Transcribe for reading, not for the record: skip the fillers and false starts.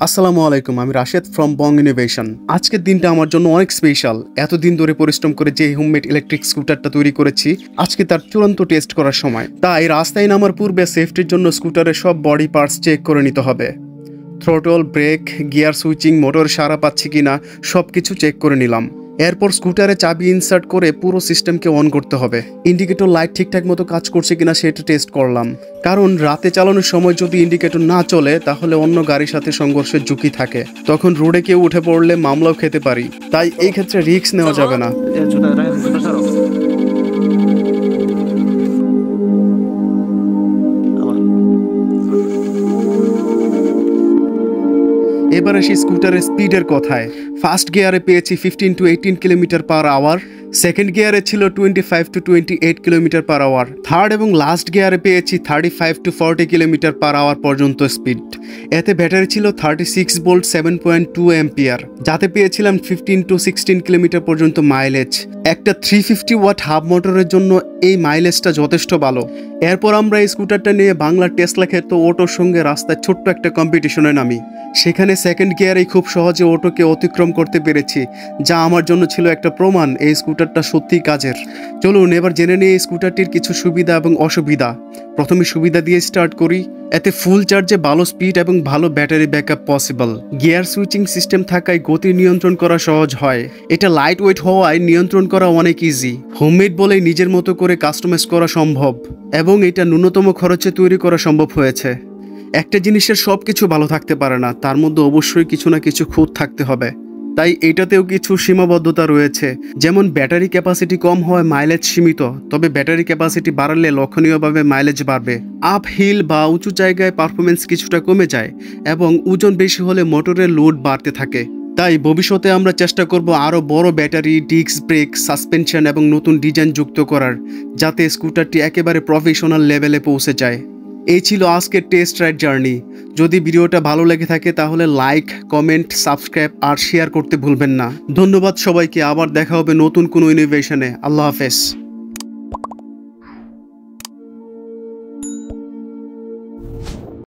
আসসালামু আলাইকুম, আমি রাশেদ ফ্রম বং ইনোভেশন। আজকের দিনটা আমার জন্য অনেক স্পেশাল। এতদিন ধরে পরিশ্রম করে যে হোমমেড ইলেকট্রিক স্কুটারটা তৈরি করেছি, আজকে তার চূড়ান্ত টেস্ট করার সময়। তাই রাস্তায় নামার পূর্বে সেফটির জন্য স্কুটারের সব বডি পার্টস চেক করে নিতে হবে। Throttle, brake, gear switching, motor সারা পাচ্ছি কিনা সব কিছু চেক করে নিলাম। এরপর স্কুটারে চাবি ইনসার্ট করে পুরো সিস্টেমকে অন করতে হবে। ইন্ডিকেটর লাইট ঠিকঠাক মতো কাজ করছে কিনা সেটা টেস্ট করলাম, কারণ রাতে চালানোর সময় যদি ইন্ডিকেটর না চলে তাহলে অন্য গাড়ির সাথে সংঘর্ষের ঝুঁকি থাকে। তখন রোডে কেউ উঠে পড়লে মামলাও খেতে পারি, তাই এই ক্ষেত্রে রিস্ক নেওয়া যাবে না। এবার আসি স্কুটারের স্পিডের কথায়। ফার্স্ট গিয়ারে পেয়েছি 15 to 18 kilometre per hour, second গিয়ারে ছিল 25 to 28 kilometre per hour, third এবং লাস্ট গিয়ারে পেয়েছি 35 to 40 কিলোমিটার পার আওয়ার পর্যন্ত স্পিড। এতে ব্যাটারি ছিল 36 ভোল্ট 7.2 অ্যাম্পিয়ার, যাতে পেয়েছিলাম 15 to 16 কিলোমিটার পর্যন্ত মাইলেজ। একটা 350 ওয়াট হাব মোটরের জন্য এই মাইলেজটা যথেষ্ট ভালো। এরপর আমরা এই স্কুটারটা নিয়ে বাংলার টেসলা খ্যাত অটোর সঙ্গে রাস্তায় ছোট্ট একটা কম্পিটিশনে নামি। সেখানে সেকেন্ড গিয়ারেই খুব সহজে অটোকে অতিক্রম করতে পেরেছি, যা আমার জন্য ছিল একটা প্রমাণ এই স্কুটারটা সত্যিই কাজের। চলুন এবার জেনে নিই এই স্কুটারটির কিছু সুবিধা এবং অসুবিধা। প্রথমে সুবিধা দিয়ে স্টার্ট করি। এতে ফুল চার্জে ভালো স্পিড এবং ভালো battery backup possible. Gear switching system থাকায় গতি নিয়ন্ত্রণ করা সহজ হয়। এটা লাইট ওয়েট হওয়ায় নিয়ন্ত্রণ করা অনেক ইজি। হোমমেড বলেই নিজের মতো করে কাস্টমাইজ করা সম্ভব, এবং এটা ন্যূনতম খরচে তৈরি করা সম্ভব হয়েছে। একটা জিনিসের সব কিছু ভালো থাকতে পারে না, তার মধ্যে অবশ্যই কিছু না কিছু খুঁত থাকতে হবে। তাই এটাতেও কিছু সীমাবদ্ধতা রয়েছে, যেমন ব্যাটারি ক্যাপাসিটি কম হয়, মাইলেজ সীমিত। তবে ব্যাটারি ক্যাপাসিটি বাড়ালে লক্ষণীয়ভাবে মাইলেজ বাড়বে। আপ হিল বা উঁচু জায়গায় পারফরমেন্স কিছুটা কমে যায়, এবং ওজন বেশি হলে মোটরের লোড বাড়তে থাকে। তাই ভবিষ্যতে আমরা চেষ্টা করব আরও বড় ব্যাটারি, ডিস্ক ব্রেক, সাসপেনশন এবং নতুন ডিজাইন যুক্ত করার, যাতে স্কুটারটি একেবারে প্রফেশনাল লেভেলে পৌঁছে যায়। এই ছিল আজকের টেস্ট রাইড জার্নি। যদি ভিডিওটা ভালো লেগে থাকে তাহলে লাইক, কমেন্ট, সাবস্ক্রাইব আর শেয়ার করতে ভুলবেন না। ধন্যবাদ সবাইকে। আবার দেখা হবে নতুন কোনো ইনোভেশনে। আল্লাহ হাফেজ।